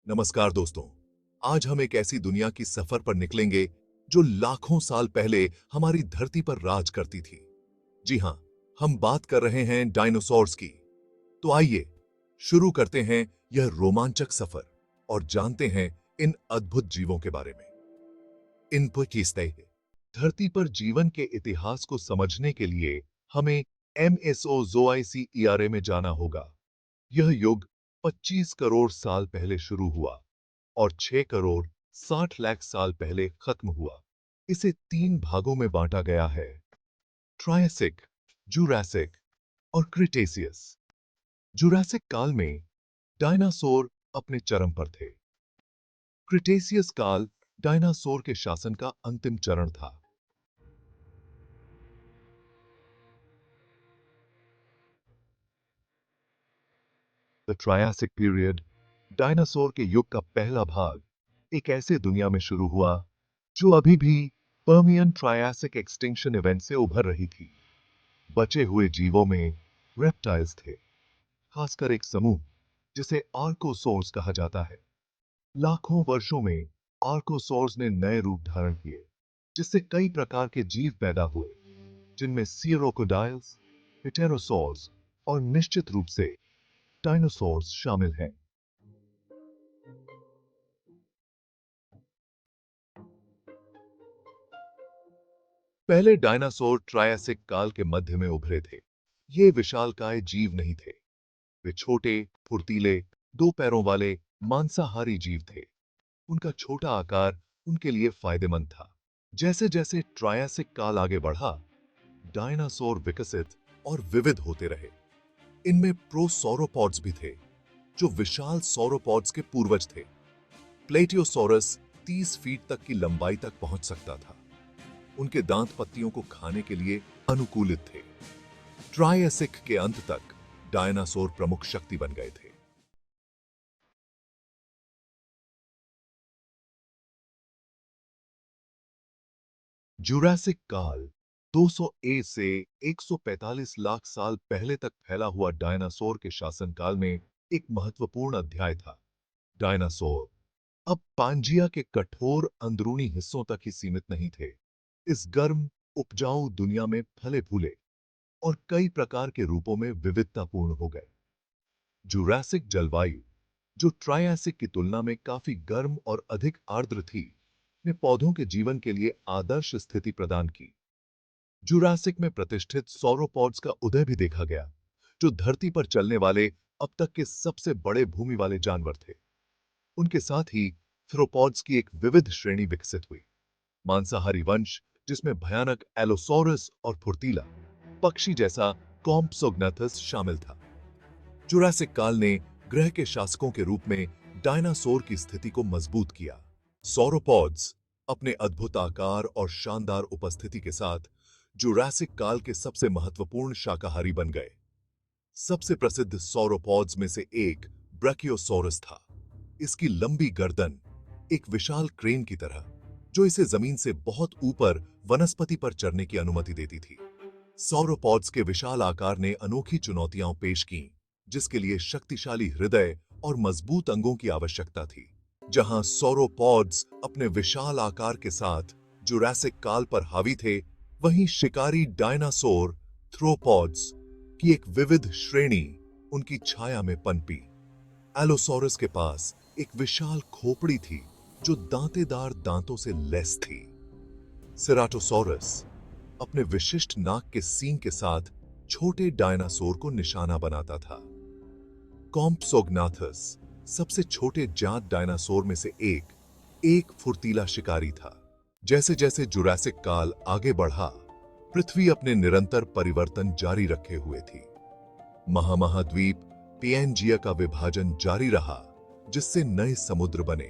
नमस्कार दोस्तों। आज हम एक ऐसी दुनिया की सफर पर निकलेंगे जो लाखों साल पहले हमारी धरती पर राज करती थी। जी हां, हम बात कर रहे हैं डायनासोर्स की। तो आइए शुरू करते हैं यह रोमांचक सफर और जानते हैं इन अद्भुत जीवों के बारे में। इनपुट कीस्ते धरती पर जीवन के इतिहास को समझने के लिए हमें मेसोजोइक में जाना होगा। यह युग 25 करोड़ साल पहले शुरू हुआ और 6 करोड़ 60 लाख साल पहले खत्म हुआ। इसे 3 भागों में बांटा गया है: ट्रायसिक, जुरासिक और क्रिटेशियस। जुरासिक काल में डायनासोर अपने चरम पर थे। क्रिटेशियस काल डायनासोर के शासन का अंतिम चरण था। द ट्रायसिक पीरियड, डायनासोर के युग का पहला भाग, एक ऐसे दुनिया में शुरू हुआ जो अभी भी पर्मियन ट्रायसिक एक्सटिंक्शन इवेंट से उभर रही थी। बचे हुए जीवों में रेप्टाइल्स थे, खासकर एक समूह जिसे आर्कोसोर्स कहा जाता है। लाखों वर्षों में आर्कोसोर्स ने नए रूप धारण किए, जिससे कई प्रकार के जीव पैदा हुए, जिनमें सीरोकोडाइल्स, हेटेरोसोर्स और निश्चित रूप से डायनासोर्स शामिल हैं। पहले डायनासोर ट्रायसिक काल के मध्य में उभरे थे। ये विशालकाय जीव नहीं थे। वे छोटे, फुर्तीले, दो पैरों वाले मांसाहारी जीव थे। उनका छोटा आकार उनके लिए फायदेमंद था। जैसे जैसे ट्रायसिक काल आगे बढ़ा, डायनासोर विकसित और विविध होते रहे। इनमें प्रोसौरोपॉड्स भी थे, जो विशाल सौरोपॉड्स के पूर्वज थे। प्लेटियोसोरस 30 फीट तक की लंबाई तक पहुंच सकता था। उनके दांत पत्तियों को खाने के लिए अनुकूलित थे। ट्रायसिक के अंत तक डायनासोर प्रमुख शक्ति बन गए थे। जुरासिक काल 200 ए से 145 लाख साल पहले तक फैला हुआ डायनासोर के शासनकाल में एक महत्वपूर्ण अध्याय था। डायनासोर अब पांजिया के कठोर अंदरूनी हिस्सों तक ही सीमित नहीं थे। इस गर्म, उपजाऊ दुनिया में फले फूले और कई प्रकार के रूपों में विविधतापूर्ण हो गए। जुरासिक जलवायु, जो ट्रायसिक की तुलना में काफी गर्म और अधिक आर्द्र थी, ने पौधों के जीवन के लिए आदर्श स्थिति प्रदान की। जुरासिक में प्रतिष्ठित सौरोपॉड्स का उदय भी देखा गया, जो धरती पर चलने वाले अब तक के सबसे बड़े भूमि वाले जानवर थे। उनके साथ ही थिरोपॉड्स की एक विविध श्रेणी विकसित हुई। मांसाहारी वंश, जिसमें भयानक एलोसोरस और फुर्तीला पक्षी जैसा कॉम्पसोग्नाथस शामिल था। जुरासिक काल ने ग्रह के शासकों के रूप में डायनासोर की स्थिति को मजबूत किया। सौरोपॉड्स अपने अद्भुत आकार और शानदार उपस्थिति के साथ जुरासिक काल के सबसे महत्वपूर्ण शाकाहारी बन गए। सबसे प्रसिद्ध सौरोपॉड्स में से एक ब्रैकियोसोरस था। इसकी लंबी गर्दन एक विशाल क्रेन की तरह, जो इसे जमीन से बहुत ऊपर वनस्पति पर चढ़ने की अनुमति देती थी। सौरोपॉड्स के विशाल आकार ने अनोखी चुनौतियां पेश की, जिसके लिए शक्तिशाली हृदय और मजबूत अंगों की आवश्यकता थी। जहां सौरोपॉड्स अपने विशाल आकार के साथ जुरासिक काल पर हावी थे, वहीं शिकारी डायनासोर थ्रोपॉड्स की एक विविध श्रेणी उनकी छाया में पनपी। एलोसोरस के पास एक विशाल खोपड़ी थी, जो दांतेदार दांतों से लैस थी। सेराटोसोरस अपने विशिष्ट नाक के सींग के साथ छोटे डायनासोर को निशाना बनाता था। कॉम्पसोग्नाथस सबसे छोटे जांत डायनासोर में से एक फुर्तीला शिकारी था। जैसे जैसे जुरासिक काल आगे बढ़ा, पृथ्वी अपने निरंतर परिवर्तन जारी रखे हुए थी। महामहाद्वीप पेंजिया का विभाजन जारी रहा, जिससे नए समुद्र बने।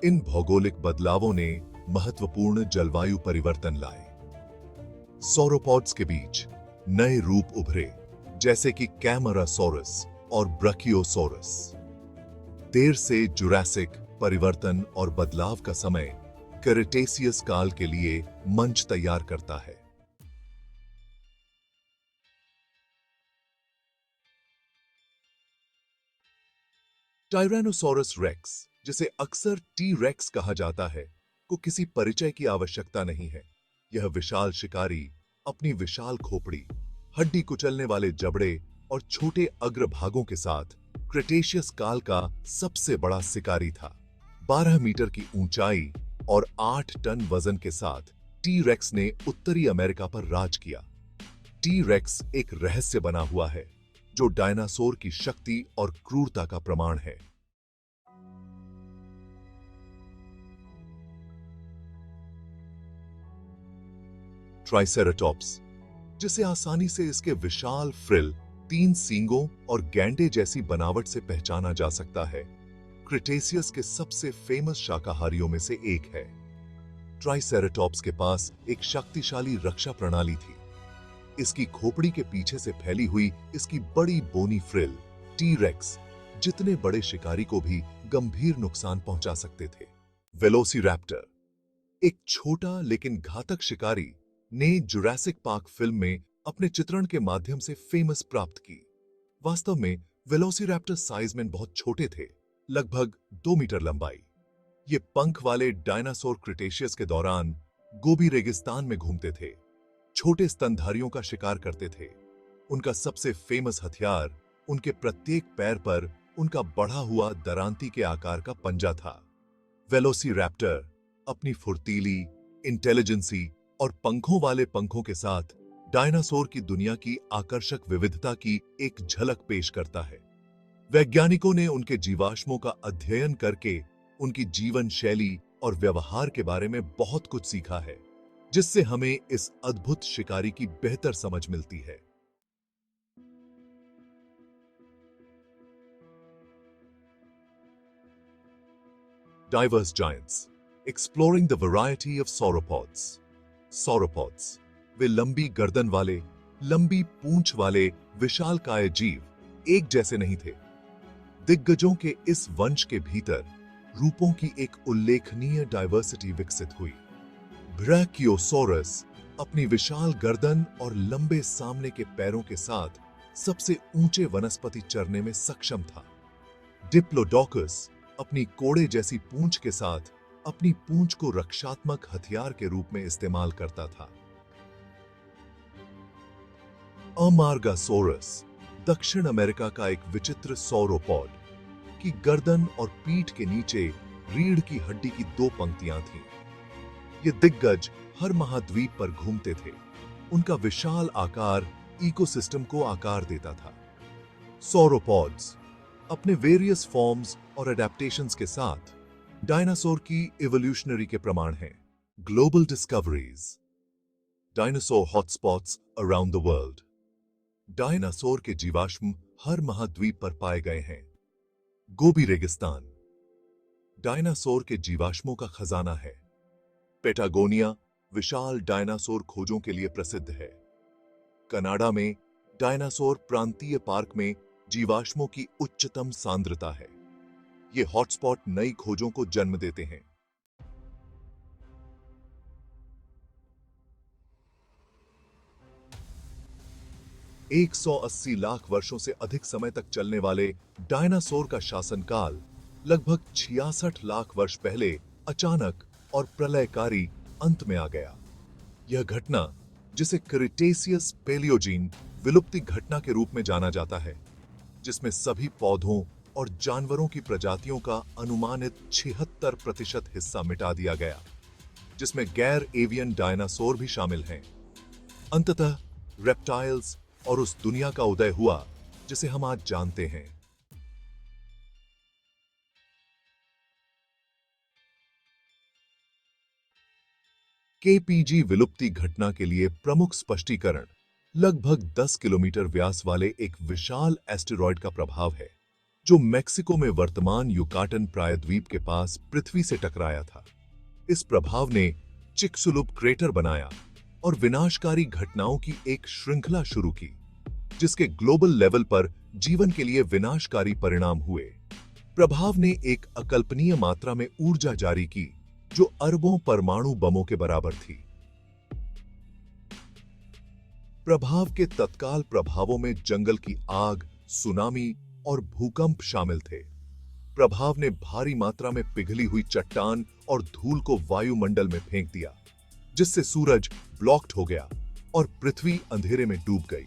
इन भौगोलिक बदलावों ने महत्वपूर्ण जलवायु परिवर्तन लाए। सौरोपॉड्स के बीच नए रूप उभरे, जैसे कि कैमरासोरस और ब्रैकियोसोरस। देर से जुरासिक परिवर्तन और बदलाव का समय क्रिटेशियस काल के लिए मंच तैयार करता है। टायरानोसोरस रेक्स, जिसे अक्सर टी रेक्स कहा जाता है, को किसी परिचय की आवश्यकता नहीं है। यह विशाल शिकारी अपनी विशाल खोपड़ी, हड्डी कुचलने वाले जबड़े और छोटे अग्रभागों के साथ क्रेटेशियस काल का सबसे बड़ा शिकारी था। 12 मीटर की ऊंचाई और 8 टन वजन के साथ टी रेक्स ने उत्तरी अमेरिका पर राज किया। टी रेक्स एक रहस्य बना हुआ है जो डायनासोर की शक्ति और क्रूरता का प्रमाण है। ट्राइसेराटॉप्स, जिसे आसानी से इसके विशाल फ्रिल, 3 सींगों और गैंडे जैसी बनावट से पहचाना जा सकता है, क्रिटेशियस के सबसे फेमस शाकाहारियों में से एक है। ट्राइसेराटॉप्स के पास एक शक्तिशाली रक्षा प्रणाली थी। इसकी खोपड़ी के पीछे से फैली हुई इसकी बड़ी बोनी फ्रिल टी रेक्स जितने बड़े शिकारी को भी गंभीर नुकसान पहुंचा सकते थे। वेलोसिरैप्टर, एक छोटा लेकिन घातक शिकारी, ने जुरासिक पार्क फिल्म में अपने चित्रण के माध्यम से फेमस प्राप्त की। वास्तव में वेलोसिरैप्टर साइज में बहुत छोटे थे, लगभग 2 मीटर लंबाई। ये पंख वाले डायनासोर क्रिटेशियस के दौरान गोबी रेगिस्तान में घूमते थे, छोटे स्तनधारियों का शिकार करते थे। उनका सबसे फेमस हथियार उनके प्रत्येक पैर पर उनका बढ़ा हुआ दरांती के आकार का पंजा था। वेलोसिरैप्टर अपनी फुर्तीली, इंटेलिजेंसी और पंखों वाले पंखों के साथ डायनासोर की दुनिया की आकर्षक विविधता की एक झलक पेश करता है। वैज्ञानिकों ने उनके जीवाश्मों का अध्ययन करके उनकी जीवन शैली और व्यवहार के बारे में बहुत कुछ सीखा है, जिससे हमें इस अद्भुत शिकारी की बेहतर समझ मिलती है। Diverse giants, exploring the variety of sauropods. Sauropods, वे लंबी गर्दन वाले, लंबी पूंछ वाले विशालकाय जीव एक जैसे नहीं थे। दिग्गजों के इस वंश के भीतर रूपों की एक उल्लेखनीय डाइवर्सिटी विकसित हुई। ब्रैकियोसोरस अपनी विशाल गर्दन और लंबे सामने के पैरों के साथ सबसे ऊंचे वनस्पति चरने में सक्षम था। डिप्लोडोकस अपनी कोड़े जैसी पूंछ के साथ अपनी पूंछ को रक्षात्मक हथियार के रूप में इस्तेमाल करता था। अमार्गासोरस दक्षिण अमेरिका का एक विचित्र सौरोपॉड की गर्दन और पीठ के नीचे रीढ़ की हड्डी की 2 पंक्तियां थीं। ये दिग्गज हर महाद्वीप पर घूमते थे। उनका विशाल आकार इकोसिस्टम को आकार देता था। सौरोपॉड्स अपने वेरियस फॉर्म्स और एडेप्टेशंस के साथ डायनासोर की इवोल्यूशनरी के प्रमाण हैं। Global discoveries, dinosaur hotspots around the world. Dinosaur के जीवाश्म हर महाद्वीप पर पाए गए हैं। गोबी रेगिस्तान डायनासोर के जीवाश्मों का खजाना है। पेटागोनिया विशाल डायनासोर खोजों के लिए प्रसिद्ध है। कनाडा में डायनासोर प्रांतीय पार्क में जीवाश्मों की उच्चतम सांद्रता है। ये हॉटस्पॉट नई खोजों को जन्म देते हैं। एक 180 लाख वर्षों से अधिक समय तक चलने वाले डायनासोर का शासनकाल लगभग 66 लाख वर्ष पहले अचानक और प्रलयकारी अंत में आ गया। यह घटना, जिसे क्रिटेशियस पेलियोजीन विलुप्ति घटना के रूप में जाना जाता है, जिसमें सभी पौधों और जानवरों की प्रजातियों का अनुमानित 76% हिस्सा मिटा दिया गया, जिसमें गैर एवियन डायनासोर भी शामिल हैं। अंततः रेप्टाइल्स और उस दुनिया का उदय हुआ जिसे हम आज जानते हैं। केपीजी विलुप्ति घटना के लिए प्रमुख स्पष्टीकरण लगभग 10 किलोमीटर व्यास वाले एक विशाल एस्टेरॉयड का प्रभाव है, जो मेक्सिको में वर्तमान युकाटन प्रायद्वीप के पास पृथ्वी से टकराया था। इस प्रभाव ने चिक्सुलुप क्रेटर बनाया और विनाशकारी घटनाओं की एक श्रृंखला शुरू की, जिसके ग्लोबल लेवल पर जीवन के लिए विनाशकारी परिणाम हुए। प्रभाव ने एक अकल्पनीय मात्रा में ऊर्जा जारी की, जो अरबों परमाणु बमों के बराबर थी। प्रभाव के तत्काल प्रभावों में जंगल की आग, सुनामी और भूकंप शामिल थे। प्रभाव ने भारी मात्रा में पिघली हुई चट्टान और धूल को वायुमंडल में फेंक दिया, जिससे सूरज ब्लॉक्ड हो गया और पृथ्वी अंधेरे में डूब गई।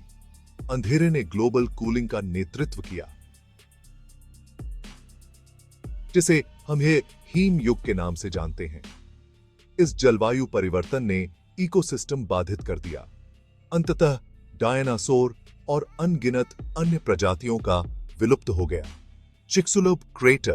अंधेरे ने ग्लोबल कूलिंग का नेतृत्व किया, जिसे हम हीम युग के नाम से जानते हैं। इस जलवायु परिवर्तन ने इकोसिस्टम बाधित कर दिया। अंततः डायनासोर और अनगिनत अन्य प्रजातियों का विलुप्त हो गया। चिक्सुलुप क्रेटर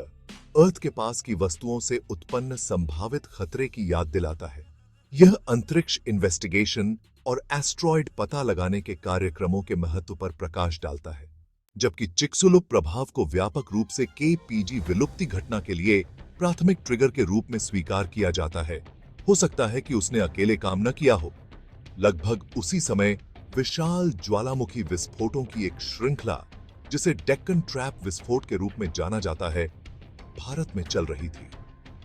अर्थ के पास की वस्तुओं से उत्पन्न संभावित खतरे की याद दिलाता है। यह अंतरिक्ष इन्वेस्टिगेशन और एस्ट्रॉयड पता लगाने के कार्यक्रमों के महत्व पर प्रकाश डालता है। जबकि चिक्सुलुप प्रभाव को व्यापक रूप से केपीजी विलुप्ति घटना के लिए प्राथमिक ट्रिगर के रूप में स्वीकार किया जाता है, हो सकता है कि उसने अकेले काम न किया हो। लगभग उसी समय विशाल ज्वालामुखी विस्फोटों की एक श्रृंखला, जिसे डेक्कन ट्रैप विस्फोट के रूप में जाना जाता है, भारत में चल रही थी।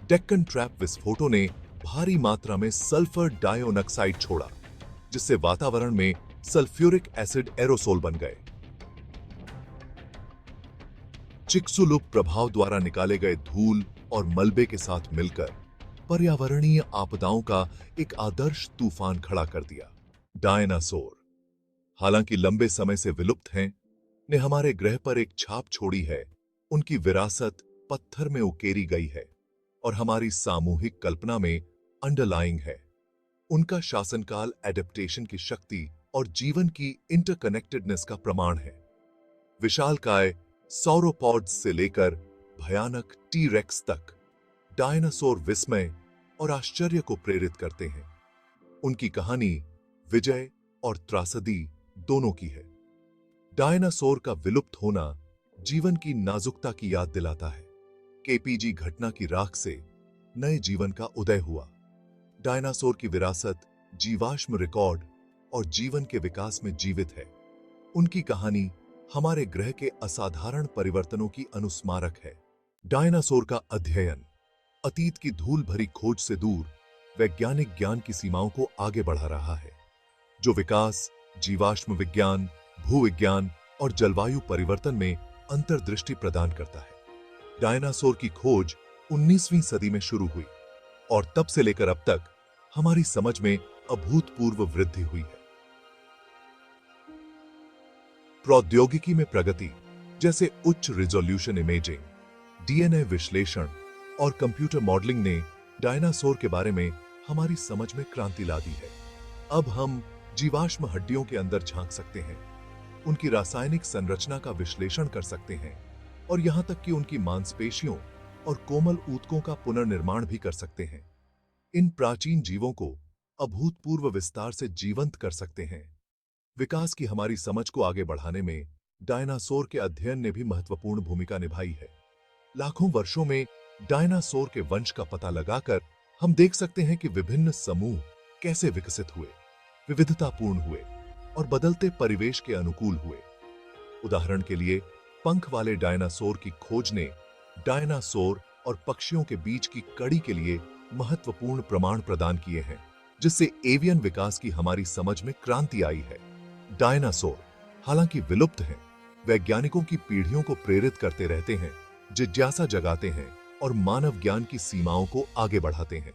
डेक्कन ट्रैप विस्फोटों ने भारी मात्रा में सल्फर डाइऑक्साइड छोड़ा, जिससे वातावरण में सल्फ्यूरिक एसिड एरोसोल बन गए। चिक्सुलुप प्रभाव द्वारा निकाले गए धूल और मलबे के साथ मिलकर पर्यावरणीय आपदाओं का एक आदर्श तूफान खड़ा कर दिया। डायनासोर, हालांकि लंबे समय से विलुप्त हैं, ने हमारे ग्रह पर एक छाप छोड़ी है। उनकी विरासत पत्थर में उकेरी गई है और हमारी सामूहिक कल्पना में अंडरलाइंग है। उनका शासनकाल एडेप्टेशन की शक्ति और जीवन की इंटरकनेक्टेडनेस का प्रमाण है। विशालकाय सौरोपॉड्स से लेकर भयानक टी-रेक्स तक डायनासोर विस्मय और आश्चर्य को प्रेरित करते हैं। उनकी कहानी विजय और त्रासदी दोनों की है। डायनासोर का विलुप्त होना जीवन की नाजुकता की याद दिलाता है। केपीजी घटना की राख से नए जीवन का उदय हुआ। डायनासोर की विरासत जीवाश्म रिकॉर्ड और जीवन के विकास में जीवित है। उनकी कहानी हमारे ग्रह के असाधारण परिवर्तनों की अनुस्मारक है। डायनासोर का अध्ययन अतीत की धूल भरी खोज से दूर वैज्ञानिक ज्ञान की सीमाओं को आगे बढ़ा रहा है, जो विकास, जीवाश्म विज्ञान, भूविज्ञान और जलवायु परिवर्तन में अंतर्दृष्टि प्रदान करता है। डायनासोर की खोज 19वीं सदी में शुरू हुई और तब से लेकर अब तक हमारी समझ में अभूतपूर्व वृद्धि हुई है। प्रौद्योगिकी में प्रगति, जैसे उच्च रिजोल्यूशन इमेजिंग, डीएनए विश्लेषण और कंप्यूटर मॉडलिंग ने डायनासोर के बारे में हमारी समझ में क्रांति ला दी है। अब हम जीवाश्म हड्डियों के अंदर झांक सकते हैं, उनकी रासायनिक संरचना का विश्लेषण कर सकते हैं और यहां तक कि उनकी मांसपेशियों और कोमल ऊतकों का पुनर्निर्माण भी कर सकते हैं। इन प्राचीन जीवों को अभूतपूर्व विस्तार से जीवंत कर सकते हैं। विकास की हमारी समझ को आगे बढ़ाने में डायनासोर के अध्ययन ने भी महत्वपूर्ण भूमिका निभाई है। लाखों वर्षों में डायनासोर के वंश का पता लगाकर हम देख सकते हैं कि विभिन्न समूह कैसे विकसित हुए, विविधतापूर्ण हुए और बदलते परिवेश के अनुकूल हुए। उदाहरण के लिए, पंख वाले डायनासोर की खोज ने डायनासोर और पक्षियों के बीच की कड़ी के लिए महत्वपूर्ण प्रमाण प्रदान किए हैं, जिससे एवियन विकास की हमारी समझ में क्रांति आई है। डायनासोर, हालांकि विलुप्त हैं, वैज्ञानिकों की पीढ़ियों को प्रेरित करते रहते हैं, जिज्ञासा जगाते हैं और मानव ज्ञान की सीमाओं को आगे बढ़ाते हैं।